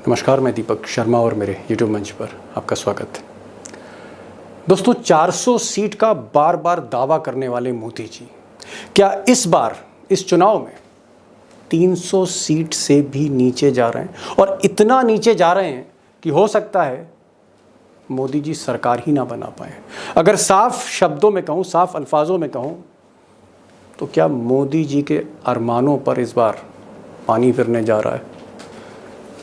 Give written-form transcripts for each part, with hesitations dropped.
नमस्कार, मैं दीपक शर्मा और मेरे यूट्यूब मंच पर आपका स्वागत है। दोस्तों, 400 सीट का बार बार दावा करने वाले मोदी जी क्या इस बार इस चुनाव में 300 सीट से भी नीचे जा रहे हैं? और इतना नीचे जा रहे हैं कि हो सकता है मोदी जी सरकार ही ना बना पाए। अगर साफ शब्दों में कहूँ, साफ अल्फाजों में कहूँ, तो क्या मोदी जी के अरमानों पर इस बार पानी फिरने जा रहा है?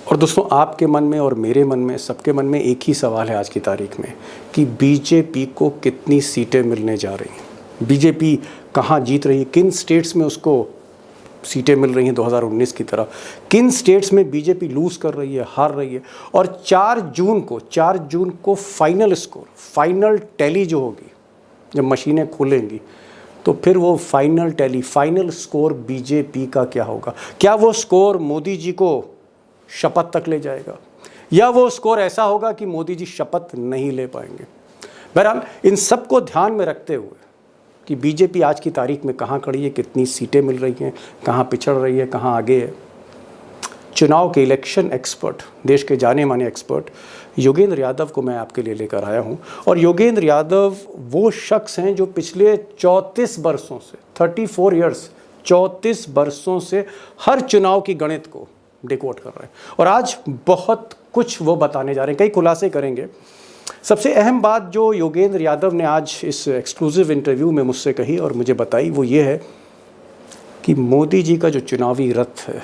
और दोस्तों, आपके मन में और मेरे मन में, सबके मन में एक ही सवाल है आज की तारीख में कि बीजेपी को कितनी सीटें मिलने जा रही हैं? बीजेपी कहाँ जीत रही है? किन स्टेट्स में उसको सीटें मिल रही हैं 2019 की तरह? किन स्टेट्स में बीजेपी लूज़ कर रही है, हार रही है? और 4 जून को फाइनल स्कोर, फाइनल टैली जो होगी, जब मशीनें खुलेंगी तो फिर वो फाइनल स्कोर बीजेपी का क्या होगा? क्या वो स्कोर मोदी जी को शपथ तक ले जाएगा, या वो स्कोर ऐसा होगा कि मोदी जी शपथ नहीं ले पाएंगे? बहरहाल, इन सब को ध्यान में रखते हुए कि बीजेपी आज की तारीख में कहाँ खड़ी है, कितनी सीटें मिल रही हैं, कहाँ पिछड़ रही है, कहाँ आगे है, चुनाव के इलेक्शन एक्सपर्ट, देश के जाने माने एक्सपर्ट योगेंद्र यादव को मैं आपके लिए लेकर आया हूँ। और योगेंद्र यादव वो शख्स हैं जो पिछले 34 वर्षों से 34 वर्षों से हर चुनाव की गणित को डिकोड कर रहे हैं, और आज बहुत कुछ वो बताने जा रहे हैं, कई खुलासे करेंगे। सबसे अहम बात जो योगेंद्र यादव ने आज इस एक्सक्लूसिव इंटरव्यू में मुझसे कही और मुझे बताई, वो ये है कि मोदी जी का जो चुनावी रथ है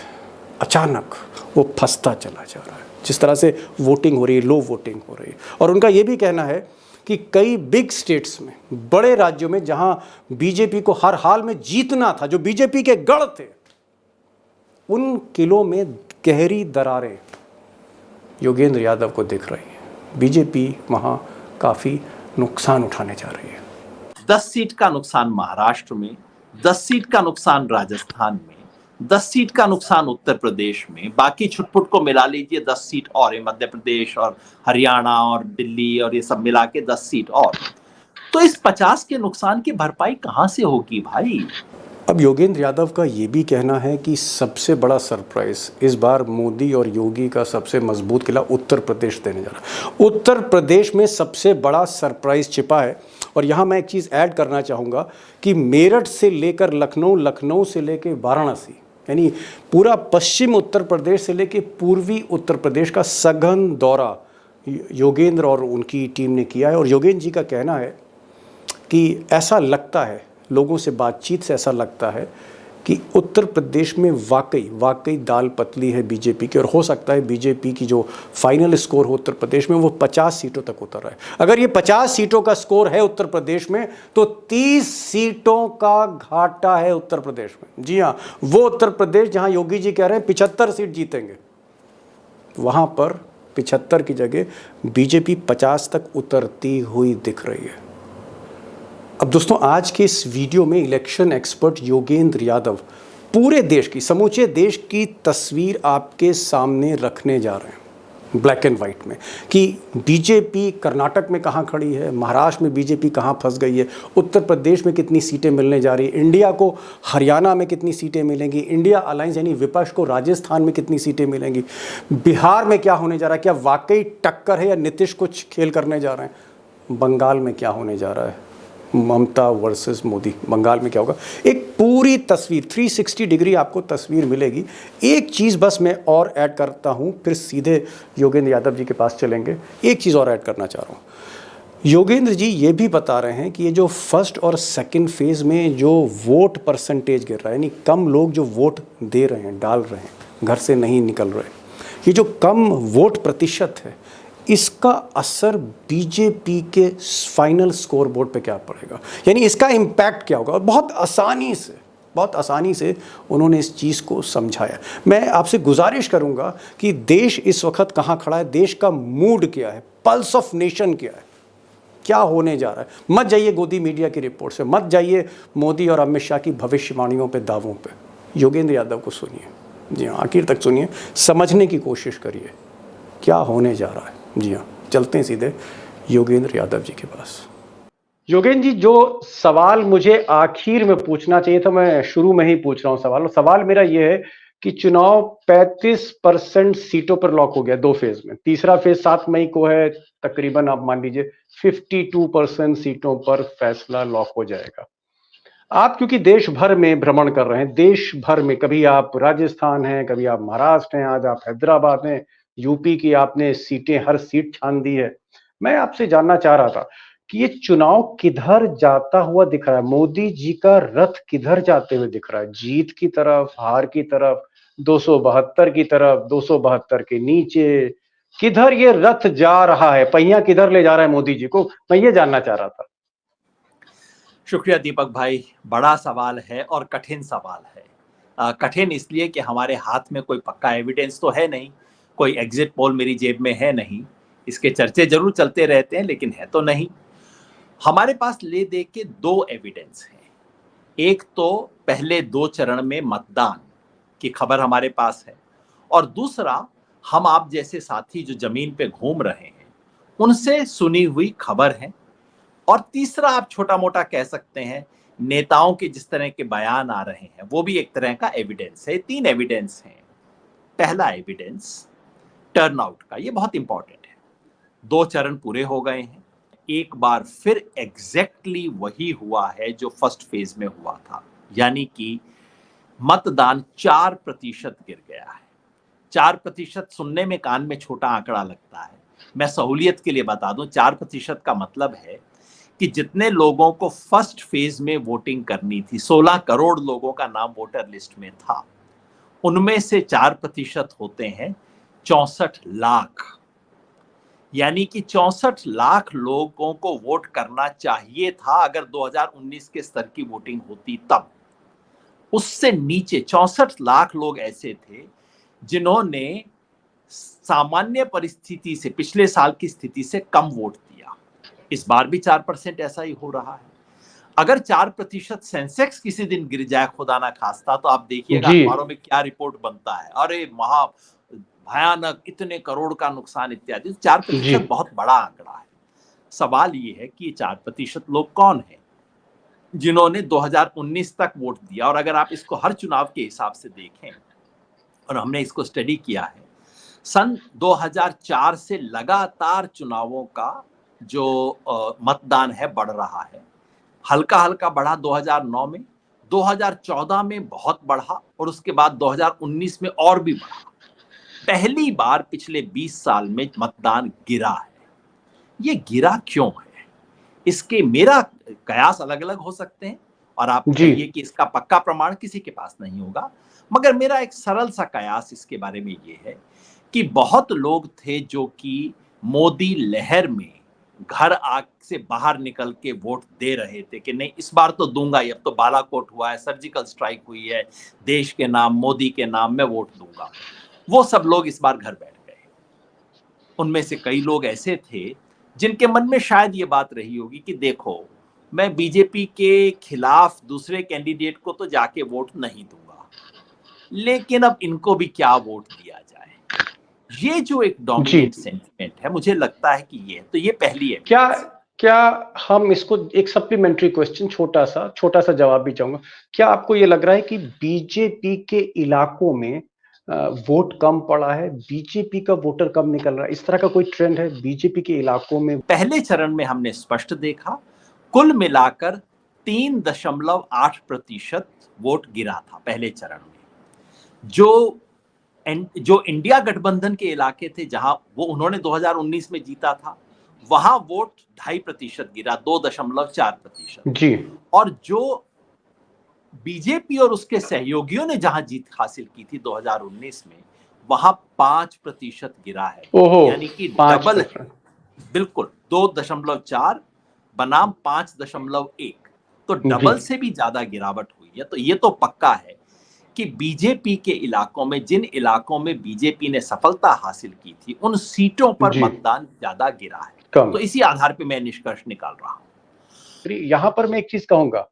अचानक वो फंसता चला जा रहा है। जिस तरह से वोटिंग हो रही है, लो वोटिंग हो रही है, और उनका ये भी कहना है कि कई बिग स्टेट्स में, बड़े राज्यों में जहां बीजेपी को हर हाल में जीतना था, जो बीजेपी के गढ़ थे, उन किलों में गहरी दरारें योगेंद्र यादव को दिख रही हैं। बीजेपी वहां काफी नुकसान उठाने जा रही है। 10 सीट का नुकसान महाराष्ट्र में, 10 सीट का नुकसान राजस्थान में, 10 सीट का नुकसान उत्तर प्रदेश में, बाकी छुटपुट को मिला लीजिए 10 सीट और है, मध्य प्रदेश और हरियाणा और दिल्ली और ये सब मिला के 10 सीट और। तो इस 50 के नुकसान की भरपाई कहां से होगी भाई? अब योगेंद्र यादव का ये भी कहना है कि सबसे बड़ा सरप्राइज इस बार मोदी और योगी का सबसे मजबूत किला उत्तर प्रदेश देने जा रहा है। उत्तर प्रदेश में सबसे बड़ा सरप्राइज छिपा है। और यहाँ मैं एक चीज़ ऐड करना चाहूँगा कि मेरठ से लेकर लखनऊ, लखनऊ से लेकर वाराणसी, यानी पूरा पश्चिम उत्तर प्रदेश से लेकर पूर्वी उत्तर प्रदेश का सघन दौरा योगेंद्र और उनकी टीम ने किया है। और योगेंद्र जी का कहना है कि ऐसा लगता है, लोगों से बातचीत से ऐसा लगता है कि उत्तर प्रदेश में वाकई दाल पतली है बीजेपी की, और हो सकता है बीजेपी की जो फाइनल स्कोर हो उत्तर प्रदेश में वो 50 सीटों तक उतर रहा है। अगर ये 50 सीटों का स्कोर है उत्तर प्रदेश में, तो 30 सीटों का घाटा है उत्तर प्रदेश में। जी हाँ, वो उत्तर प्रदेश जहां योगी जी कह रहे हैं 75 सीट जीतेंगे, वहां पर 75 की जगह बीजेपी 50 तक उतरती हुई दिख रही है। अब दोस्तों, आज के इस वीडियो में इलेक्शन एक्सपर्ट योगेंद्र यादव पूरे देश की, समूचे देश की तस्वीर आपके सामने रखने जा रहे हैं, ब्लैक एंड वाइट में, कि बीजेपी कर्नाटक में कहाँ खड़ी है, महाराष्ट्र में बीजेपी कहाँ फंस गई है, उत्तर प्रदेश में कितनी सीटें मिलने जा रही है, इंडिया को हरियाणा में कितनी सीटें मिलेंगी, इंडिया अलायंस यानी विपक्ष को राजस्थान में कितनी सीटें मिलेंगी, बिहार में क्या होने जा रहा है, क्या वाकई टक्कर है या नीतीश कुछ खेल करने जा रहे हैं, बंगाल में क्या होने जा रहा है, ममता वर्सेस मोदी, बंगाल में क्या होगा। एक पूरी तस्वीर 360 डिग्री आपको तस्वीर मिलेगी। एक चीज़ बस मैं और ऐड करता हूं, फिर सीधे योगेंद्र यादव जी के पास चलेंगे। एक चीज़ और ऐड करना चाह रहा हूं। योगेंद्र जी ये भी बता रहे हैं कि ये जो फर्स्ट और सेकंड फेज में जो वोट परसेंटेज गिर रहा है, यानी कम लोग जो वोट दे रहे हैं, डाल रहे हैं, घर से नहीं निकल रहे, ये जो कम वोट प्रतिशत है, इसका असर बीजेपी के फाइनल स्कोर बोर्ड पे क्या पड़ेगा, यानी इसका इम्पैक्ट क्या होगा। और बहुत आसानी से उन्होंने इस चीज़ को समझाया। मैं आपसे गुजारिश करूंगा कि देश इस वक्त कहाँ खड़ा है, देश का मूड क्या है, पल्स ऑफ नेशन क्या है, क्या होने जा रहा है। मत जाइए गोदी मीडिया की रिपोर्ट से, मत जाइए मोदी और अमित शाह की भविष्यवाणियों पे, दावों पे। योगेंद्र यादव को सुनिए, जी हाँ, आखिर तक सुनिए, समझने की कोशिश करिए क्या होने जा रहा है। जी हाँ, चलते हैं सीधे योगेंद्र यादव जी के पास। योगेंद्र जी, जो सवाल मुझे आखिर में पूछना चाहिए था, मैं शुरू में ही पूछ रहा हूँ सवाल। और सवाल मेरा ये है कि चुनाव 35% सीटों पर लॉक हो गया 2 फेज में। तीसरा फेज 7 मई को है, तकरीबन आप मान लीजिए 52% सीटों पर फैसला लॉक हो जाएगा। आप क्योंकि देश भर में भ्रमण कर रहे हैं, देश भर में, कभी आप राजस्थान हैं, कभी आप महाराष्ट्र हैं, आज आप हैदराबाद हैं, यूपी की आपने सीटें, हर सीट छान दी है। मैं आपसे जानना चाह रहा था कि ये चुनाव किधर जाता हुआ दिख रहा है? मोदी जी का रथ किधर जाते हुए दिख रहा है? जीत की तरफ, हार की तरफ, 272 की तरफ, 272 के नीचे, किधर ये रथ जा रहा है? पहिया किधर ले जा रहा है मोदी जी को? मैं ये जानना चाह रहा था। शुक्रिया दीपक भाई, बड़ा सवाल है और कठिन सवाल है। कठिन इसलिए कि हमारे हाथ में कोई पक्का एविडेंस तो है नहीं, कोई एग्जिट पोल मेरी जेब में है नहीं, इसके चर्चे जरूर चलते रहते हैं लेकिन है तो नहीं। हमारे पास ले दे के 2 एविडेंस हैं। एक तो पहले 2 चरण में मतदान की खबर हमारे पास है, और दूसरा हम आप जैसे साथी जो जमीन पे घूम रहे हैं उनसे सुनी हुई खबर है, और तीसरा आप छोटा मोटा कह सकते हैं नेताओं के जिस तरह के बयान आ रहे हैं वो भी एक तरह का एविडेंस है। 3 एविडेंस हैं। पहला एविडेंस टर्नआउट का, ये बहुत इंपॉर्टेंट है। 2 चरण पूरे हो गए हैं, एक बार फिर एग्जैक्टली वही हुआ है जो फर्स्ट फेज में हुआ था, यानी कि मतदान 4% गिर गया है। 4% सुनने में कान में छोटा आंकड़ा लगता है, मैं सहूलियत के लिए बता दूं 4% का मतलब है कि जितने लोगों को फर्स्ट फेज में वोटिंग करनी थी, 16 करोड़ लोगों का नाम वोटर लिस्ट में था, उनमें से 4% होते हैं 64 लाख, यानी कि 64 लाख लोगों को वोट करना चाहिए था अगर 2019 के स्तर की वोटिंग होती तब। उससे नीचे 64 लाख लोग ऐसे थे जिन्होंने सामान्य परिस्थिति से, पिछले साल की स्थिति से कम वोट दिया। इस बार भी 4% ऐसा ही हो रहा है। अगर 4% सेंसेक्स किसी दिन गिर जाए, खुदा ना खास्ता, तो आप देखिएगा अखबारों में क्या रिपोर्ट बनता है, अरे महा भयानक, इतने करोड़ का नुकसान इत्यादि। 4% बहुत बड़ा आंकड़ा है। सवाल ये है कि 4% लोग कौन हैं जिन्होंने 2019 तक वोट दिया। और अगर आप इसको हर चुनाव के हिसाब से देखें, और हमने इसको स्टडी किया है, सन 2004 से लगातार चुनावों का जो मतदान है बढ़ रहा है। हल्का हल्का बढ़ा 2009 में, 2014 में बहुत बढ़ा, और उसके बाद 2019 में और भी बढ़ा। पहली बार पिछले 20 साल में मतदान गिरा है। ये गिरा क्यों है? इसके मेरा कयास अलग अलग हो सकते हैं, और आप कहिए कि इसका पक्का प्रमाण किसी के पास नहीं होगा, मगर मेरा एक सरल सा कयास इसके बारे में ये है कि बहुत लोग थे जो कि मोदी लहर में घर आग से बाहर निकल के वोट दे रहे थे कि नहीं इस बार तो दूंगा ही, अब तो बालाकोट हुआ है, सर्जिकल स्ट्राइक हुई है, देश के नाम, मोदी के नाम मैं वोट दूंगा। वो सब लोग इस बार घर बैठ गए। उनमें से कई लोग ऐसे थे जिनके मन में शायद ये बात रही होगी कि देखो, मैं बीजेपी के खिलाफ दूसरे कैंडिडेट को तो जाके वोट नहीं दूंगा, लेकिन अब इनको भी क्या वोट दिया जाए। ये जो एक डोमिनेंट सेंटिमेंट है, मुझे लगता है कि ये तो ये पहली है। क्या हम इसको एक सप्लीमेंट्री क्वेश्चन, छोटा सा जवाब भी चाहूंगा। क्या आपको ये लग रहा है कि बीजेपी के इलाकों में वोट कम पड़ा है, बीजेपी का वोटर कम निकल रहा है, इस तरह का कोई ट्रेंड है बीजेपी के इलाकों में? पहले चरण में हमने स्पष्ट देखा, कुल मिलाकर 3.8% वोट गिरा था पहले चरण में। जो इंडिया गठबंधन के इलाके थे जहां वो उन्होंने 2019 में जीता था, वहां वोट 2.5% गिरा, 2.4%। जी। और जो बीजेपी और उसके सहयोगियों ने जहां जीत हासिल की थी 2019 में, वहां 5% गिरा है, यानी कि डबल है। बिल्कुल 2.4 बनाम 5.1, तो डबल से भी ज्यादा गिरावट हुई है। तो ये तो पक्का है कि बीजेपी के इलाकों में, जिन इलाकों में बीजेपी ने सफलता हासिल की थी, उन सीटों पर मतदान ज्यादा गिरा है। तो इसी आधार पे मैं निष्कर्ष निकाल रहा हूं। यहां पर मैं एक चीज कहूंगा,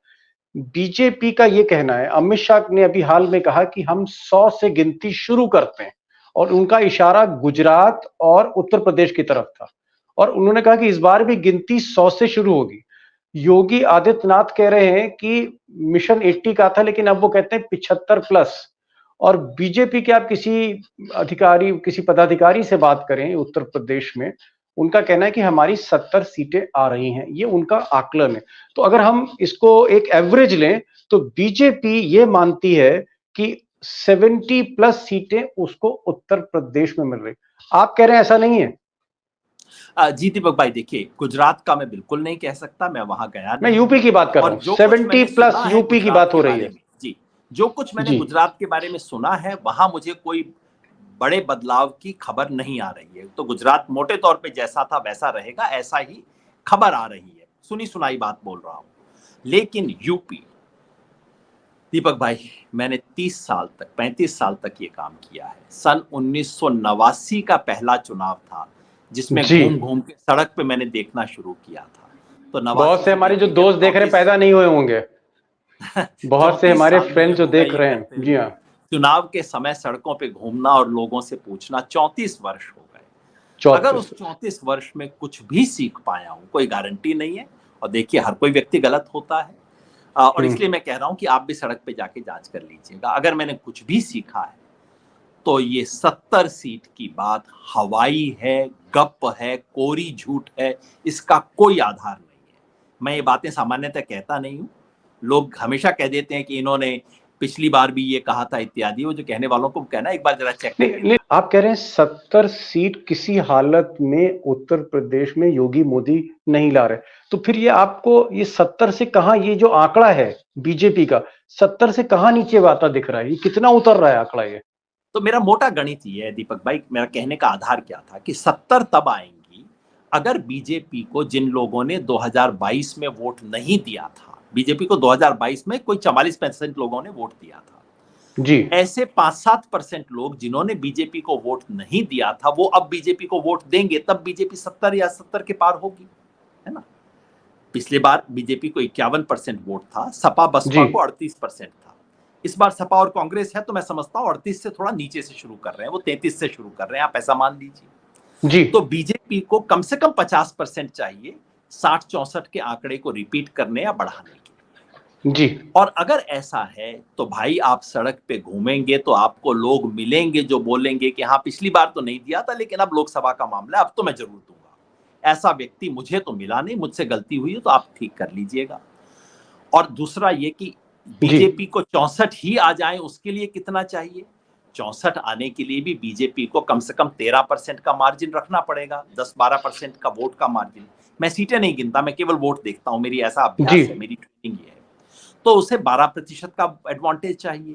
बीजेपी का ये कहना है, अमित शाह ने अभी हाल में कहा कि हम 100 से गिनती शुरू करते हैं, और उनका इशारा गुजरात और उत्तर प्रदेश की तरफ था, और उन्होंने कहा कि इस बार भी गिनती 100 से शुरू होगी। योगी आदित्यनाथ कह रहे हैं कि मिशन 80 का था, लेकिन अब वो कहते हैं 75+, और बीजेपी के आप किसी पदाधिकारी से बात करें उत्तर प्रदेश में, उनका कहना है कि हमारी 70 सीटें आ रही हैं, ये उनका आकलन है। तो अगर हम इसको एक एवरेज लें तो बीजेपी ये मानती है कि 70 प्लस सीटें उसको उत्तर प्रदेश में मिल रही। आप कह रहे हैं ऐसा नहीं है? जी दीपक भाई, देखिए, गुजरात का मैं बिल्कुल नहीं कह सकता, मैं वहां गया मैं नहीं। यूपी की बात कर रहा और हूँ, जो कुछ 70 मैंने प्लस सुना है यूपी की गुजरात बात हो के रही बारे है। में, जी, जो कुछ मैंने जी गुजरात के बारे में सुना है, वहां मुझे कोई बड़े बदलाव की खबर नहीं आ रही है। तो गुजरात मोटे तौर पे जैसा था वैसा रहेगा, ऐसा ही खबर आ रही है, सुनी सुनाई बात बोल रहा हूं। लेकिन यूपी, दीपक भाई, मैंने 30 साल तक, 35 साल तक ये काम किया है। सन 1989 का पहला चुनाव था जिसमें जी, घूम घूम के सड़क पे मैंने देखना शुरू किया था। तो बहुत 89 से से हमारे जो देखिए, जब दोस्त देख रहे हैं 34 पैदा नहीं हुए होंगे। बहुत से 34 हमारे साल मुझे फ्रेंड जो हो गए देख ये रहे करते हैं। जी हुए, हाँ, चुनाव के समय सड़कों पे घूमना और लोगों से पूछना, 34 वर्ष हो गए। अगर 34। उस 34 वर्ष में कुछ भी सीख पाया हूं, कोई गारंटी नहीं है। और देखिए, हर कोई व्यक्ति गलत होता है, और इसलिए मैं कह रहा हूं कि आप भी सड़क पे जाके जांच कर लीजिएगा। अगर मैंने कुछ भी सीखा है तो ये 70 सीट की बात हवाई है, गप है, कोरी झूठ है, इसका कोई आधार नहीं है। मैं ये बातें सामान्यतः कहता नहीं हूं। लोग हमेशा कह देते हैं कि इन्होंने पिछली बार भी ये कहा था इत्यादि। वो जो कहने वालों को कहना, एक बार जरा चेक नहीं करके नहीं, देखिए। आप कह रहे हैं 70 सीट किसी हालत में उत्तर प्रदेश में योगी मोदी नहीं ला रहे, तो फिर ये आपको ये 70 से कहां, ये जो आंकड़ा है बीजेपी का 70 से कहां नीचे आता दिख रहा है? ये कितना उतर रहा है आंकड़ा ये? तो मेरा मोटा गणित ये है दीपक भाई, मेरा कहने का आधार क्या था कि 70 तब आएंगी अगर बीजेपी को, जिन लोगों ने 2022 में वोट नहीं दिया था, बीजेपी को 2022 में कोई 44% लोगों ने वोट दिया था, जी ऐसे 5-7% लोग जिन्होंने बीजेपी को वोट नहीं दिया था, वो अब बीजेपी को वोट देंगे, तब बीजेपी 70 या 70 के पार होगी, है ना। पिछले बार बीजेपी को 51% वोट था, सपा जी बसपा को 38% था। इस बार सपा और कांग्रेस है तो मैं समझता हूं 38 से थोड़ा नीचे से शुरू कर रहे हैं, वो 33 से शुरू कर रहे हैं, आप ऐसा मान लीजिए। जी तो बीजेपी को कम से कम 50% चाहिए 60-64 के आंकड़े को रिपीट करने या बढ़ाने के। जी और अगर ऐसा है तो भाई, आप सड़क पे घूमेंगे तो आपको लोग मिलेंगे जो बोलेंगे कि हाँ, पिछली बार तो नहीं दिया था लेकिन अब लोकसभा का मामला है, अब तो मैं जरूर दूंगा। ऐसा व्यक्ति मुझे तो मिला नहीं, मुझसे गलती हुई है तो आप ठीक कर लीजिएगा। और दूसरा ये कि जी बीजेपी को 64 ही आ जाए, उसके लिए कितना चाहिए? 64 आने के लिए भी बीजेपी को कम से कम 13% का मार्जिन रखना पड़ेगा, 10-12% का वोट का मार्जिन। मैं सीटें नहीं गिनता, मैं केवल वोट देखता हूं, मेरी ऐसा जी अभ्यास है, मेरी ट्रेनिंग ये है। तो उसे 12% का एडवांटेज चाहिए।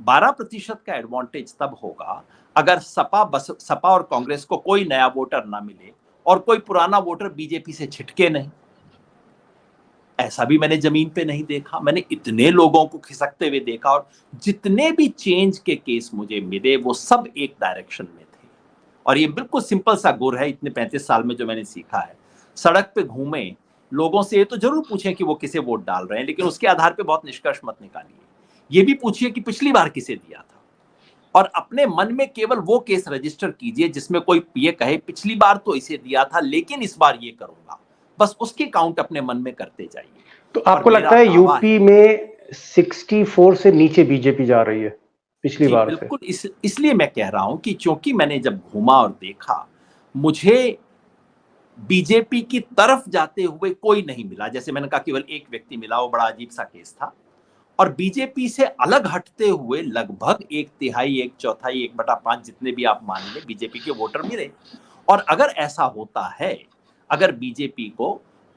12% का एडवांटेज तब होगा अगर सपा और कांग्रेस को कोई नया वोटर ना मिले और कोई पुराना वोटर बीजेपी से छिटके नहीं। ऐसा भी मैंने जमीन पे नहीं देखा। मैंने इतने लोगों को खिसकते हुए देखा, और जितने भी चेंज के केस मुझे मिले वो सब एक डायरेक्शन में थे। और ये बिल्कुल सिंपल सा गुर है, इतने 35 साल में जो मैंने सीखा है। सड़क पे घूमे, लोगों से ये तो जरूर पूछें कि वो किसे वोट डाल रहे हैं, लेकिन उसके आधार पे बहुत निष्कर्ष मत निकालिए। ये भी पूछिए कि पिछली बार किसे दिया था, और अपने मन में केवल वो केस रजिस्टर कीजिए जिसमें कोई ये कहे पिछली बार तो इसे दिया था लेकिन इस बार ये करूंगा। बस उसके काउंट अपने मन में करते जाइए। तो और आपको मेरा लगता है दावा यूपी है, में 64 से नीचे बीजेपी जा रही है पिछली जी बार से? बिल्कुल, इसलिए मैं कह रहा हूं कि क्योंकि मैंने जब घूमा और देखा, मुझे बीजेपी की तरफ जाते हुए कोई नहीं मिला। जैसे मैंने कहा, केवल एक व्यक्ति मिला, वो बड़ा अजीब सा केस था। और बीजेपी से अलग हटते हुए लगभग 1/3, 1/4, 1/5 जितने भी आप मान लें, बीजेपी के वोटर मिले। और अगर ऐसा होता है, अगर बीजेपी को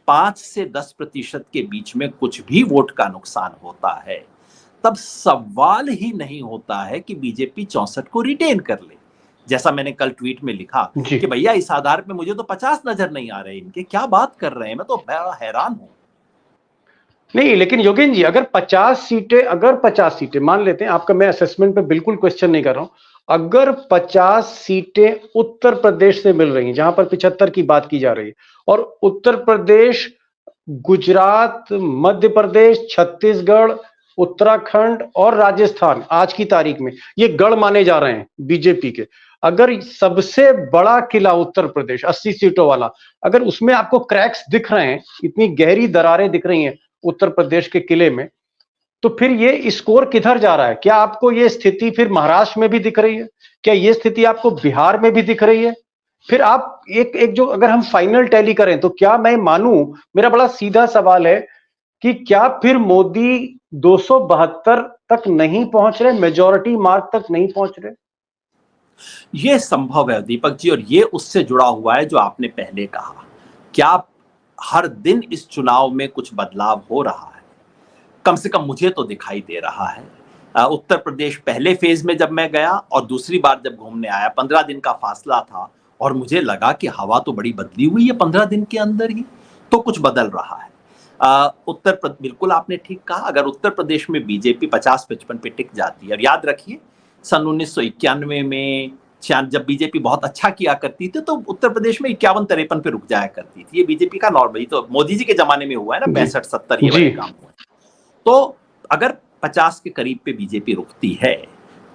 5 से 10% के बीच में कुछ भी वोट का नुकसान होता है, तब सवाल ही नहीं होता है कि बीजेपी 64 को रिटेन कर ले। जैसा मैंने कल ट्वीट में लिखा जी कि भैया, इस आधार पे मुझे तो 50 नजर नहीं आ रहे इनके, क्या बात कर रहे हैं, मैं तो बड़ा हैरान हूं। नहीं, लेकिन योगेन जी, अगर 50 सीटें मान लेते हैं, आपका मैं असेसमेंट पे बिल्कुल क्वेश्चन नहीं कर रहा हूं, अगर 50 सीटें उत्तर प्रदेश से मिल रही हैं जहां पर 75 की बात की जा रही है, और उत्तर प्रदेश, गुजरात, मध्य प्रदेश, छत्तीसगढ़, उत्तराखंड और राजस्थान आज की तारीख में ये गढ़ माने जा रहे हैं बीजेपी के, अगर सबसे बड़ा किला उत्तर प्रदेश 80 सीटों वाला, अगर उसमें आपको क्रैक्स दिख रहे हैं, इतनी गहरी दरारें दिख रही हैं उत्तर प्रदेश के किले में, तो फिर ये स्कोर किधर जा रहा है? क्या आपको ये स्थिति फिर महाराष्ट्र में भी दिख रही है? क्या ये स्थिति आपको बिहार में भी दिख रही है? फिर आप एक एक जो अगर हम फाइनल टैली करें तो क्या मैं मानूं, मेरा बड़ा सीधा सवाल है कि क्या फिर मोदी 272 तक नहीं पहुंच रहे, मेजॉरिटी मार्क तक नहीं पहुंच रहे? ये संभव है दीपक जी, और ये उससे जुड़ा हुआ है जो आपने पहले कहा। क्या हर दिन इस चुनाव में कुछ बदलाव हो रहा है? कम से कम मुझे तो दिखाई दे रहा है। उत्तर प्रदेश पहले फेज में जब मैं गया और दूसरी बार जब घूमने आया, 15 दिन का फासला था और मुझे लगा कि हवा तो बड़ी बदली हुई है 15 दिन के अंदर ही, तो कुछ बदल रहा है। बिल्कुल आपने ठीक कहा, अगर उत्तर प्रदेश में बीजेपी 50-55 पे टिक जाती है, और याद रखिए सन 1991 में जब बीजेपी बहुत अच्छा किया करती थी तो उत्तर प्रदेश में 51-53 पे रुक जाया करती थी। ये बीजेपी का नॉर्मल, तो मोदी जी के जमाने में हुआ है ना, 65-70 ये बड़े काम हुए। तो अगर 50 के करीब पे बीजेपी रुकती है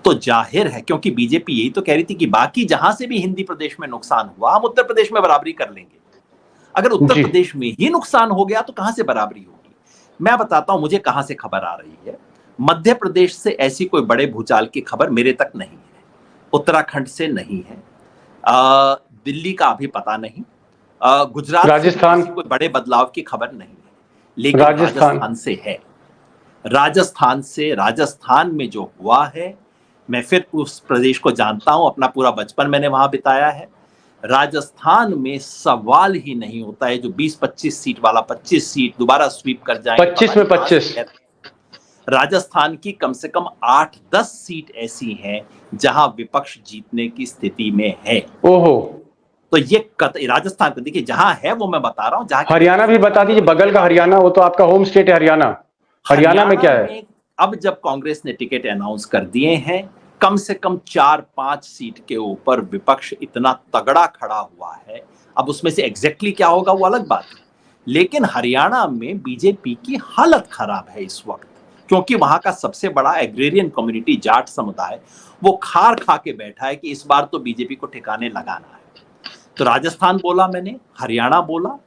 तो जाहिर है, क्योंकि बीजेपी यही तो कह रही थी कि बाकी जहां से भी हिंदी प्रदेश में नुकसान हुआ हम उत्तर प्रदेश में बराबरी कर लेंगे। अगर उत्तर प्रदेश में ही नुकसान हो गया तो कहां से बराबरी होगी? मैं बताता हूं मुझे कहां से खबर आ रही है। मध्य प्रदेश से ऐसी कोई बड़े भूचाल की खबर मेरे तक नहीं है, उत्तराखंड से नहीं है, दिल्ली का अभी पता नहीं, गुजरात राजस्थान से कोई बड़े बदलाव की खबर नहीं है, लेकिन राजस्थान से है। राजस्थान में जो हुआ है, मैं फिर उस प्रदेश को जानता हूं, अपना पूरा बचपन मैंने वहां बिताया है। राजस्थान में सवाल ही नहीं होता है जो 20-25 सीट वाला 25 सीट दोबारा स्वीप कर जाएंगे, 25 में 25। राजस्थान की कम से कम 8-10 सीट ऐसी हैं जहां विपक्ष जीतने की स्थिति में है। ओहो, तो ये राजस्थान को देखिए, जहां है वो मैं बता रहा हूं। जहां हरियाणा भी बता दीजिए, बगल का हरियाणा, वो तो आपका होम स्टेट है हरियाणा में क्या है? अब जब कांग्रेस ने टिकट अनाउंस कर दिए हैं, कम से कम 4-5 सीट के ऊपर विपक्ष इतना तगड़ा खड़ा हुआ है। अब उसमें से एग्जैक्टली क्या होगा वो अलग बात है, लेकिन हरियाणा में बीजेपी की हालत खराब है इस वक्त, क्योंकि वहां का सबसे बड़ा एग्रेरियन कम्युनिटी जाट समुदाय वो खार खा के बैठा है कि इस बार तो बीजेपी को ठिकाने लगाना है। तो राजस्थान बोला मैंने, हरियाणा बोला।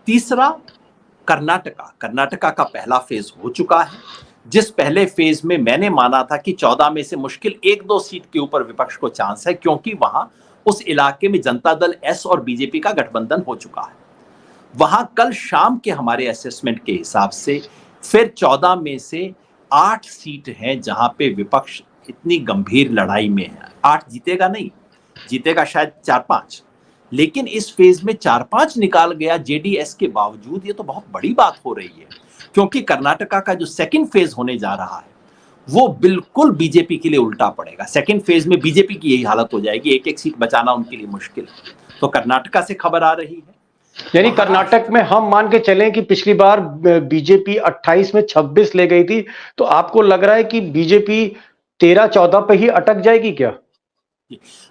तीसरा कर्नाटका का पहला फेज हो चुका है। जिस पहले फेज में मैंने माना था कि 14 में से मुश्किल 1-2 सीट के ऊपर विपक्ष को चांस है, क्योंकि वहां उस इलाके में जनता दल एस और बीजेपी का गठबंधन हो चुका है। वहां कल शाम के हमारे असेसमेंट के हिसाब से फिर 14 में से 8 सीट हैं जहां पे विपक्ष इतनी गंभीर लड़ाई में है। 8 जीतेगा नहीं, जीतेगा शायद 4-5, लेकिन इस फेज में 4-5 निकाल गया जेडीएस के बावजूद, ये तो बहुत बड़ी बात हो रही है, क्योंकि कर्नाटका का जो सेकंड फेज होने जा रहा है वो बिल्कुल बीजेपी के लिए उल्टा पड़ेगा। सेकंड फेज में बीजेपी की यही हालत हो जाएगी, एक-एक सीट बचाना उनके लिए मुश्किल है। तो कर्नाटका से खबर आ रही है। यानी कर्नाटक में हम मान के चलें कि पिछली बार बीजेपी 28 में 26 ले गई थी, तो आपको लग रहा है कि बीजेपी 13-14 पे ही अटक जाएगी क्या?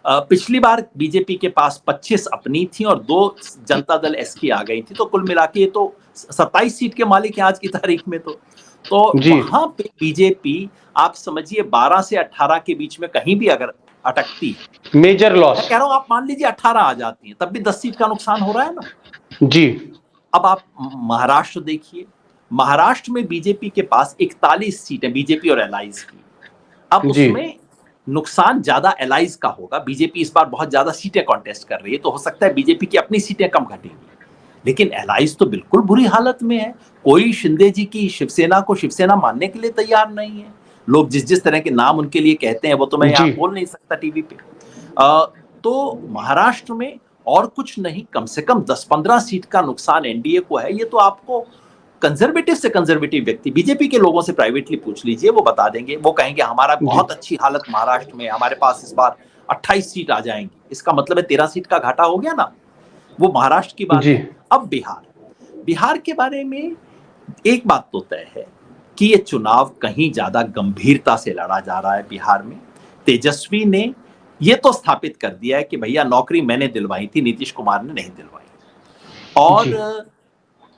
पिछली बार बीजेपी के पास 25 अपनी थी और 2 जनता दल एस की आ गई थी, तो कुल मिला के तो 27 सीट के मालिक हैं आज की तारीख में। तो वहां पे बीजेपी आप समझिए 12 से 18 के बीच में कहीं भी अगर अटकती है, मेजर लॉस, मैं कह रहा हूं, आप मान लीजिए 18 आ जाती है, तब भी 10 सीट का नुकसान हो रहा है ना जी। अब आप महाराष्ट्र देखिए, महाराष्ट्र में बीजेपी के पास 41 सीटें बीजेपी और एलाइज की। अब उसमें नुकसान ज्यादा एलाइज का होगा, बीजेपी इस बार बहुत ज्यादा सीटें कॉन्टेस्ट कर रही है, तो हो सकता है बीजेपी की अपनी सीटें कम घटेंगी, लेकिन एलाइज तो बिल्कुल बुरी हालत में है। कोई शिंदे जी की शिवसेना को शिवसेना मानने के लिए तैयार नहीं है। लोग जिस जिस तरह के नाम उनके लिए कहते हैं वो तो मैं यहाँ बोल नहीं सकता टीवी पे। तो महाराष्ट्र में और कुछ नहीं, कम से कम 10-15 सीट का नुकसान एनडीए को है। ये तो आपको कंजर्वेटिव से कंजर्वेटिव व्यक्ति, बीजेपी के लोगों से प्राइवेटली पूछ लीजिए, वो बता देंगे। वो कहेंगे हमारा बहुत अच्छी हालत महाराष्ट्र में, हमारे पास इस बार 28 सीट आ जाएंगी, इसका मतलब है 13 सीट का घाटा हो गया ना। वो महाराष्ट्र की बात है। अब बिहार के बारे में एक बात तो तय है कि ये चुनाव कहीं ज्यादा गंभीरता से लड़ा जा रहा है। बिहार में तेजस्वी ने ये तो स्थापित कर दिया है कि भैया नौकरी मैंने दिलवाई थी, नीतीश कुमार ने नहीं दिलवाई। और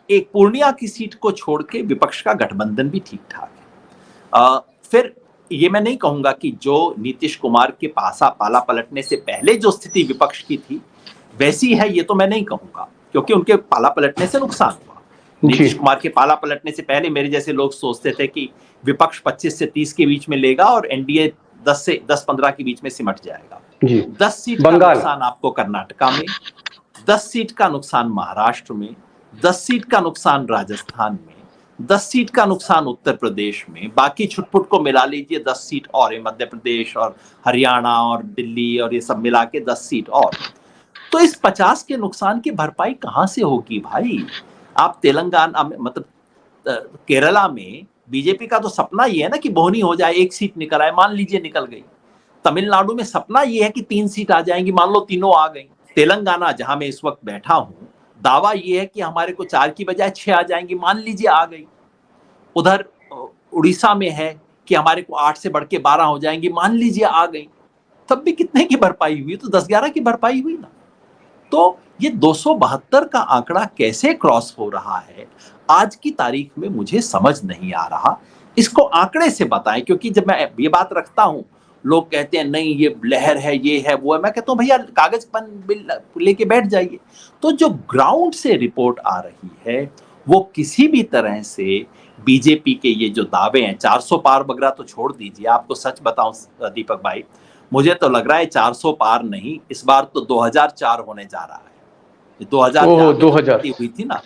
एक पूर्णिया की सीट को छोड़ के विपक्ष का गठबंधन भी ठीक ठाक है। फिर ये मैं नहीं कहूंगा कि जो नीतीश कुमार के पाला पलटने से पहले जो स्थिति विपक्ष की थी वैसी है, ये तो मैं नहीं कहूंगा, क्योंकि उनके पाला पलटने से नुकसान हुआ, नीतीश कुमार के पाला पलटने से पहले मेरे जैसे लोग सोचते थे कि विपक्ष 25 से 30 के बीच में लेगा और एनडीए 10 से 15 के बीच में सिमट जाएगा। जी 10 सीट का बंगाल नुकसान आपको कर्नाटका में, 10 सीट का नुकसान महाराष्ट्र में, 10 सीट का नुकसान राजस्थान में, 10 सीट का नुकसान उत्तर प्रदेश में, बाकी छुटपुट को मिला लीजिए 10 सीट और है, मध्य प्रदेश और हरियाणा और दिल्ली और ये सब मिला के 10 सीट और। तो इस 50 के नुकसान की भरपाई कहां से होगी भाई? आप तेलंगाना में मतलब केरला में बीजेपी का तो सपना ये है ना कि बोहनी हो जाए, एक सीट निकल आए, मान लीजिए निकल गई। तमिलनाडु में सपना ये है कि 3 सीट आ जाएंगी, मान लो तीनों आ गई। तेलंगाना जहां मैं इस वक्त बैठा हूं, दावा ये है कि हमारे को 4 की बजाय 6 आ जाएंगी, मान लीजिए आ गई। उधर उड़ीसा में है कि हमारे को 8 से बढ़ के 12 हो जाएंगी, मान लीजिए आ गई। तब भी कितने की भरपाई हुई? तो 10-11 की भरपाई हुई ना। तो ये 272 का आंकड़ा कैसे क्रॉस हो रहा है आज की तारीख में मुझे समझ नहीं आ रहा। इसको आंकड़े से बताएं, क्योंकि जब मैं ये बात रखता हूं लोग कहते हैं नहीं ये लहर है, ये है, वो है। मैं कहता हूं भैया कागज पेन लेके बैठ जाइए। तो जो ग्राउंड से रिपोर्ट आ रही है वो किसी भी तरह से बीजेपी के ये जो दावे हैं 400 पार वगैरह तो छोड़ दीजिए। आपको सच बताऊं दीपक भाई, मुझे तो लग रहा है 400 पार नहीं, इस बार तो 2004 होने जा रहा है। 2004 में 2000 हुई थी ना।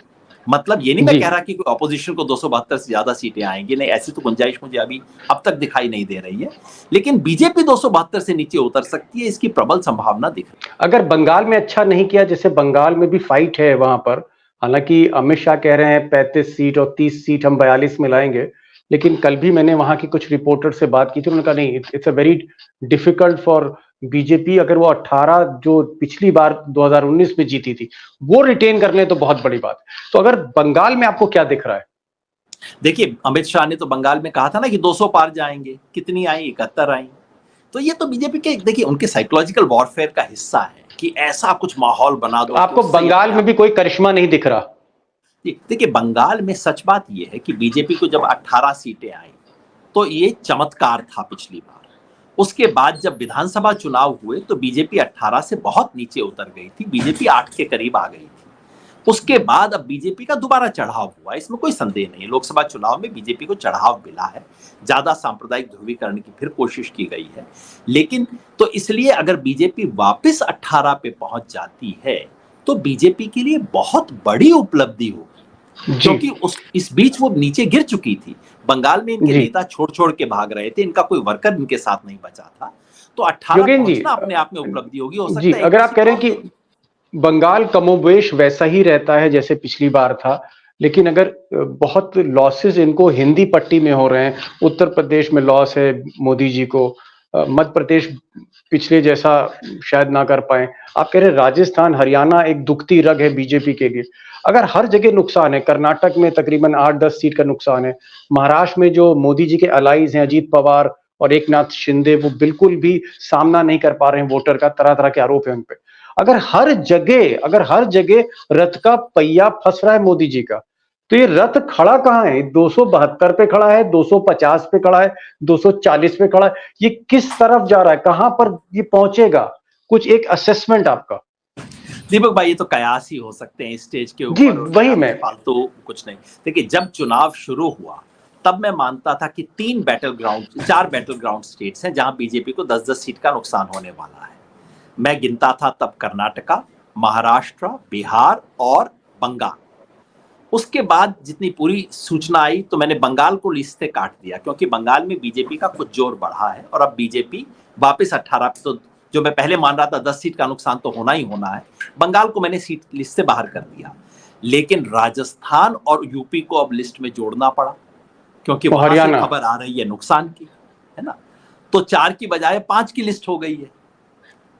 मतलब ये नहीं मैं जी कह रहा कि कोई ऑपोजिशन को 272 से ज्यादा सीटें आएंगी, नहीं, ऐसी तो गुंजाइश मुझे अभी अब तक दिखाई नहीं दे रही है। लेकिन बीजेपी 272 से नीचे उतर सकती है, इसकी प्रबल संभावना दिख रही है। अगर बंगाल में अच्छा नहीं किया, जैसे बंगाल में भी फाइट है वहां पर, हालांकि अमित शाह कह रहे हैं 35 सीट और 30 सीट हम 42 में लाएंगे, लेकिन कल भी मैंने वहां की कुछ रिपोर्टर से बात की थी, उन्होंने कहा नहीं, it's a very difficult for BJP. अगर वो 18 जो पिछली बार 2019 में जीती थी वो रिटेन कर ले तो बहुत बड़ी बात है। तो अगर बंगाल में आपको क्या दिख रहा है? देखिए अमित शाह ने तो बंगाल में कहा था ना कि 200 पार जाएंगे, कितनी आई? 71 आई। तो ये तो बीजेपी के देखिए उनके साइकोलॉजिकल वॉरफेयर का हिस्सा है कि ऐसा कुछ माहौल बना तो दो। आपको बंगाल में भी कोई करिश्मा नहीं दिख रहा? देखिए बंगाल में सच बात यह है कि बीजेपी को जब 18 सीटें आई तो ये चमत्कार था पिछली बार। उसके बाद जब विधानसभा चुनाव हुए तो बीजेपी 18 से बहुत नीचे उतर गई थी, बीजेपी 8 के करीब आ गई थी। उसके बाद अब बीजेपी का दोबारा चढ़ाव हुआ, इसमें कोई संदेह नहीं है। लोकसभा चुनाव में बीजेपी को चढ़ाव मिला है, ज्यादा सांप्रदायिक ध्रुवीकरण की फिर कोशिश की गई है। लेकिन तो इसलिए अगर बीजेपी वापस 18 पे पहुंच जाती है तो बीजेपी के लिए बहुत बड़ी उपलब्धि होगी, क्योंकि इस बीच वो नीचे गिर चुकी थी। बंगाल में इनके नेता छोड़ छोड़ के भाग रहे थे, इनका कोई वर्कर इनके साथ नहीं बचा था। तो 18 पहुंचना अपने आप में उपलब्धि होगी। हो सकता है अगर आप कह रहे हैं कि बंगाल कमोबेश वैसा ही रहता है जैसे पिछली बार था, लेकिन अगर बहुत लॉसेस इनको हिंदी पट्टी में हो रहे हैं, उत्तर प्रदेश में लॉस है मोदी जी को, मध्य प्रदेश पिछले जैसा शायद ना कर पाए, आप कह रहे हैं राजस्थान हरियाणा एक दुखती रग है बीजेपी के लिए। अगर हर जगह नुकसान है, कर्नाटक में तकरीबन 8-10 सीट का नुकसान है, महाराष्ट्र में जो मोदी जी के अलाइज हैं अजीत पवार और एकनाथ शिंदे वो बिल्कुल भी सामना नहीं कर पा रहे हैं वोटर का, तरह तरह के आरोप है उन पे। अगर हर जगह रथ का पहिया फंस रहा है मोदी जी का, तो ये रथ खड़ा कहां है? 272 पे खड़ा है, 250 पे खड़ा है, 240 पे खड़ा है, ये किस तरफ जा रहा है, कहां पर ये पहुंचेगा? कुछ एक असेसमेंट आपका। दीपक भाई ये तो कयास ही हो सकते हैं स्टेज के जी ऊपर, वही मैं फालतू कुछ नहीं। देखिए जब चुनाव शुरू हुआ तब मैं मानता था कि 4 बैटल ग्राउंड स्टेट्स हैं जहां बीजेपी को 10-10 सीट का नुकसान होने वाला है। मैं गिनता था तब कर्नाटका, महाराष्ट्र, बिहार और बंगाल। उसके बाद जितनी पूरी सूचना आई तो मैंने बंगाल को लिस्ट से काट दिया, क्योंकि बंगाल में बीजेपी का कुछ जोर बढ़ा है और अब बीजेपी वापस 18 पे, तो जो मैं पहले मान रहा था 10 सीट का नुकसान तो होना ही होना है, बंगाल को मैंने सीट लिस्ट से बाहर कर दिया। लेकिन राजस्थान और यूपी को अब लिस्ट में जोड़ना पड़ा, क्योंकि वहां से खबर आ रही है नुकसान की, है ना। तो 4 की बजाय 5 की लिस्ट हो गई है।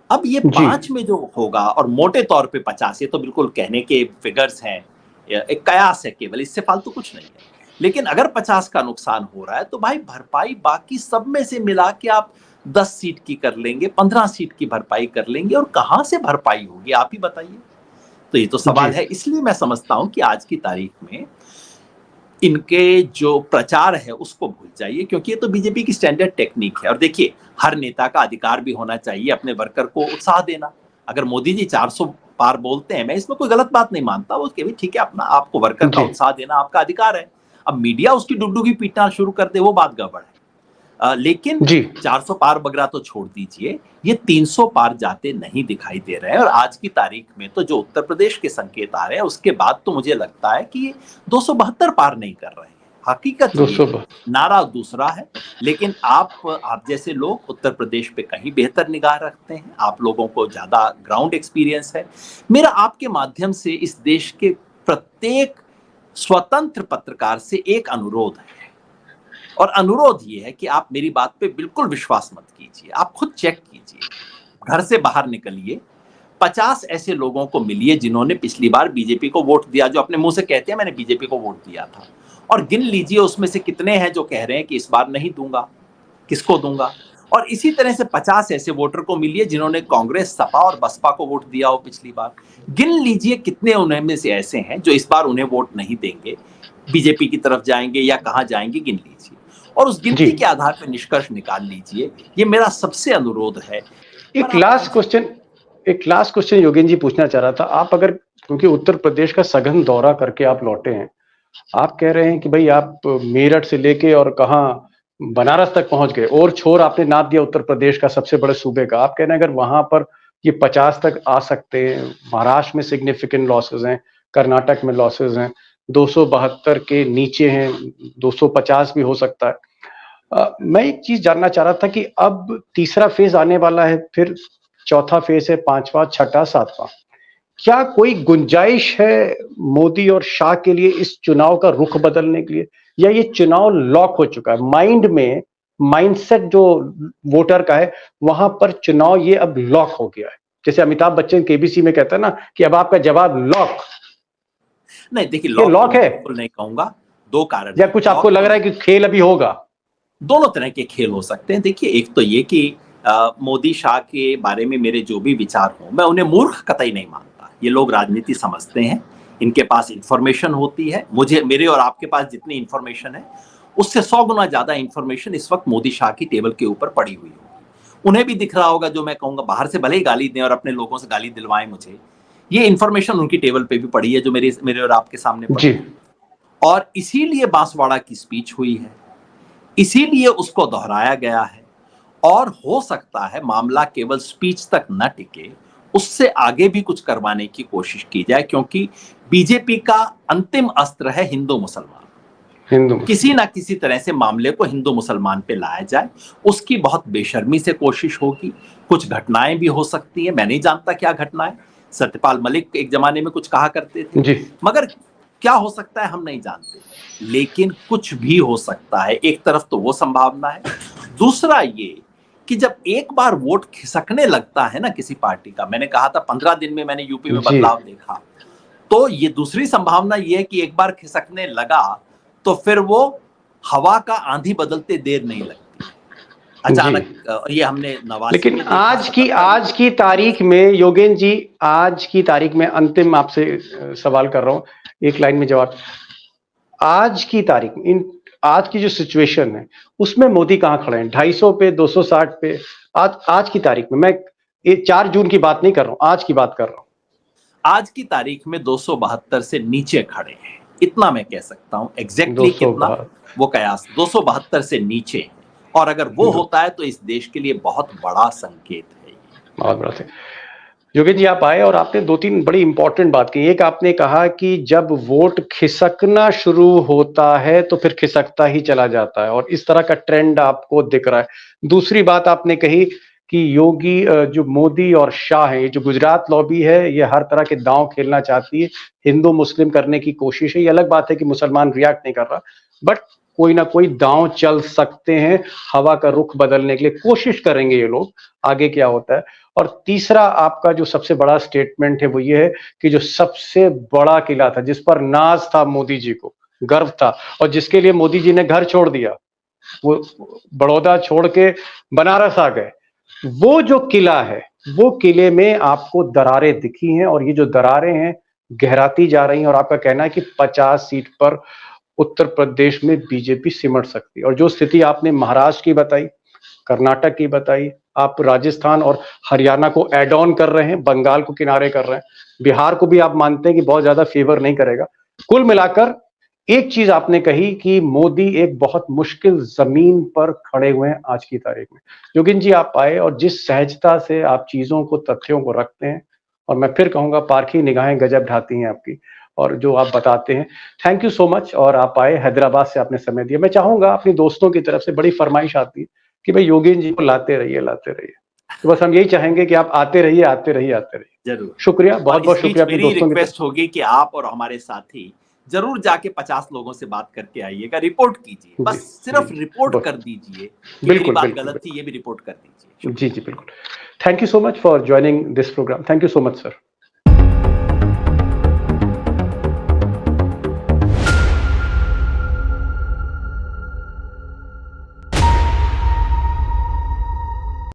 अब ये 5 में जो होगा, और मोटे तौर पे 50, ये तो बिल्कुल कहने के फिगर्स हैं, एक कयास है केवल, इससे फालतू कुछ नहीं है। लेकिन अगर 50 का नुकसान हो रहा है तो भाई भरपाई बाकी सब में से मिला के आप 10 सीट की कर लेंगे, 15 सीट की भरपाई कर लेंगे, और कहां से भरपाई होगी आप ही बताइए। तो ये तो सवाल है। इसलिए मैं समझता हूं कि आज की तारीख में इनके जो प्रचार है उसको भूल जाइए, क्योंकि ये तो बीजेपी की स्टैंडर्ड टेक्निक है। और देखिए हर नेता का अधिकार भी होना चाहिए अपने वर्कर को उत्साह देना। अगर मोदी जी 400 पार बोलते हैं, मैं इसमें कोई गलत बात नहीं मानता, वो भी ठीक है, अपना आपको वर्कर का जी। उत्साह देना आपका अधिकार है। अब मीडिया उसकी डुगडुगी पीटना शुरू कर दे, वो बात गड़बड़ है। लेकिन जी। 400 पार बगैरा तो छोड़ दीजिए, ये 300 पार जाते नहीं दिखाई दे रहे हैं। और आज की तारीख में तो जो उत्तर प्रदेश के संकेत आ रहे हैं, उसके बाद तो मुझे लगता है कि ये 272 पार नहीं कर रहे हैं। हकीकत ये 200 है, नारा दूसरा है। लेकिन आप जैसे लोग उत्तर प्रदेश पे कहीं बेहतर निगाह रखते हैं, आप लोगों को ज्यादा ग्राउंड एक्सपीरियंस है। मेरा आपके माध्यम से इस देश के प्रत्येक स्वतंत्र पत्रकार से एक अनुरोध है, और अनुरोध ये है कि आप मेरी बात पे बिल्कुल विश्वास मत कीजिए, आप खुद चेक कीजिए। घर से बाहर निकलिए, 50 ऐसे लोगों को मिलिए जिन्होंने पिछली बार बीजेपी को वोट दिया, जो अपने मुंह से कहते हैं मैंने बीजेपी को वोट दिया था, और गिन लीजिए उसमें से कितने हैं जो कह रहे हैं कि इस बार नहीं दूंगा, किसको दूंगा। और इसी तरह से 50 ऐसे वोटर को मिलिए जिन्होंने कांग्रेस, सपा और बसपा को वोट दिया हो पिछली बार। गिन लीजिए कितने उनमें से ऐसे हैं जो इस बार उन्हें वोट नहीं देंगे, बीजेपी की तरफ जाएंगे या कहां जाएंगे, गिन लीजिए और उस जी। गिनती के आधार पर निष्कर्ष निकाल लीजिए। ये मेरा सबसे अनुरोध है। एक लास्ट क्वेश्चन योगेन जी पूछना चाह रहा था। आप अगर, क्योंकि उत्तर प्रदेश का सघन दौरा करके आप लौटे हैं, आप कह रहे हैं कि भाई आप मेरठ से लेके और कहाँ बनारस तक पहुंच गए, और छोर आपने नाप दिया उत्तर प्रदेश का सबसे बड़े सूबे का। आप कह रहे हैं अगर वहां पर ये 50 तक आ सकते हैं, महाराष्ट्र में सिग्निफिकेंट लॉसेज हैं, कर्नाटक में लॉसेज हैं, 272 के नीचे हैं, 250 भी हो सकता है। मैं एक चीज जानना चाह रहा था कि अब तीसरा फेज आने वाला है, फिर चौथा फेज है, पांचवा, छठा, सातवां। क्या कोई गुंजाइश है मोदी और शाह के लिए इस चुनाव का रुख बदलने के लिए, या ये चुनाव लॉक हो चुका है माइंड में? माइंडसेट जो वोटर का है वहां पर चुनाव ये अब लॉक हो गया है, जैसे अमिताभ बच्चन केबीसी में कहता है ना कि अब आपका जवाब लॉक। नहीं देखिए, ये लॉक तो लॉक मैं है बिल्कुल नहीं कहूंगा। दो कारण या है। कुछ आपको लग रहा है कि खेल अभी होगा? दोनों तरह के खेल हो सकते हैं। देखिए, एक तो ये कि मोदी शाह के बारे में मेरे जो भी विचार हों, मैं उन्हें मूर्ख कतई नहीं मानता। ये लोग राजनीति समझते हैं, इनके पास इंफॉर्मेशन होती है। मुझे, मेरे और आपके पास जितनी इंफॉर्मेशन है उससे 100 गुना ज्यादा इंफॉर्मेशन इस वक्त मोदी शाह की टेबल के ऊपर पड़ी हुई होगी। उन्हें भी दिख रहा होगा, जो मैं कहूंगा, बाहर से भले ही गाली दें और अपने लोगों से गाली दिलवाएं मुझे, ये इंफॉर्मेशन उनकी टेबल पे भी पड़ी है जो मेरे मेरे और आपके सामने पड़ी जी। है। और इसीलिए बांसवाड़ा की स्पीच हुई है, इसीलिए उसको दोहराया गया है। और हो सकता है मामला केवल स्पीच तक न टिके, उससे आगे भी कुछ करवाने की कोशिश की जाए, क्योंकि बीजेपी का अंतिम अस्त्र है हिंदू मुसलमान। हिंदू किसी ना किसी तरह से मामले को हिंदू मुसलमान पे लाया जाए, उसकी बहुत बेशर्मी से कोशिश होगी। कुछ घटनाएं भी हो सकती हैं, मैं नहीं जानता क्या घटनाएं। सत्यपाल मलिक एक जमाने में कुछ कहा करते थे, जी। मगर क्या हो सकता है हम नहीं जानते। लेकिन कुछ भी हो सकता है, एक तरफ तो वो संभावना है। दूसरा ये कि जब एक बार वोट खिसकने लगता है ना किसी पार्टी का, मैंने कहा था 15 दिन में मैंने यूपी में जी। बदलाव देखा, तो ये दूसरी संभावना ये है कि एक बार खिसकने लगा तो फिर वो हवा का आंधी बदलते देर नहीं लगती अचानक। ये हमने नवासी लेकिन में देखा, आज की तारीख में योगेन जी, आज की तारीख में अंतिम आपसे सवाल कर रहा हूं, एक लाइन में जवाब। आज की तारीख में, इन आज की जो सिचुएशन है उसमें मोदी कहां खड़े हैं? 250 पे, 260 पे? आज की तारीख में, मैं ये 4 जून की बात नहीं कर रहा हूं, आज की बात कर रहा हूं। आज की तारीख में 272 से नीचे खड़े हैं, इतना मैं कह सकता हूं। एग्जैक्टली कितना 272। वो कयास, 272 से नीचे। और अगर वो होता है तो इस देश के लिए बहुत बड़ा संकेत है। बहुत बड़ा है। योगेश जी, आप आए और आपने 2-3 बड़ी इंपॉर्टेंट बात की। एक, आपने कहा कि जब वोट खिसकना शुरू होता है तो फिर खिसकता ही चला जाता है, और इस तरह का ट्रेंड आपको दिख रहा है। दूसरी बात आपने कही कि योगी, जो मोदी और शाह है, ये जो गुजरात लॉबी है, ये हर तरह के दांव खेलना चाहती है, हिंदू मुस्लिम करने की कोशिश है। ये अलग बात है कि मुसलमान रिएक्ट नहीं कर रहा, बट कोई ना कोई दांव चल सकते हैं, हवा का रुख बदलने के लिए कोशिश करेंगे ये लोग, आगे क्या होता है। और तीसरा आपका जो सबसे बड़ा स्टेटमेंट है वो ये है कि जो सबसे बड़ा किला था, जिस पर नाज था मोदी जी को, गर्व था, और जिसके लिए मोदी जी ने घर छोड़ दिया, वो बड़ौदा छोड़ के बनारस आ गए, वो जो किला है, वो किले में आपको दरारें दिखी हैं, और ये जो दरारें हैं गहराती जा रही हैं। और आपका कहना है कि 50 सीट पर उत्तर प्रदेश में बीजेपी सिमट सकती है। और जो स्थिति आपने महाराष्ट्र की बताई, कर्नाटक की बताई, आप राजस्थान और हरियाणा को ऐड ऑन कर रहे हैं, बंगाल को किनारे कर रहे हैं, बिहार को भी आप मानते हैं कि बहुत ज्यादा फेवर नहीं करेगा। कुल मिलाकर एक चीज आपने कही कि मोदी एक बहुत मुश्किल जमीन पर खड़े हुए हैं आज की तारीख में। योगेन जी, आप आए और जिस सहजता से आप चीजों को, तथ्यों को रखते हैं, और मैं फिर कहूंगा पारखी निगाहें गजब ढाती हैं आपकी, और जो आप बताते हैं, थैंक यू सो मच। और आप आए, हैदराबाद से आपने समय दिया। मैं चाहूंगा, अपनी दोस्तों की तरफ से बड़ी फरमाइश आती है कि भाई योगेन जी को लाते रहिए, लाते रहिए। तो बस हम यही चाहेंगे कि आप आते रहिए, आते रहिए, आते रहिए। जरूर। शुक्रिया, बहुत और बहुत इस बीच शुक्रिया अपनी मेरी दोस्तों की तरफ। रिक्वेस्ट होगी कि आप और हमारे साथी जरूर जाके 50 लोगों से बात करके आइएगा, रिपोर्ट कीजिए, जी, बस सिर्फ जी, रिपोर्ट बस। कर दीजिए कि मेरी बिल्कुल, बात बिल्कुल, गलत थी, बिल्कुल। ये भी रिपोर्ट कर दीजिए। जी, जी, बिल्कुल। Thank you so much for joining this programme. Thank you so much, sir.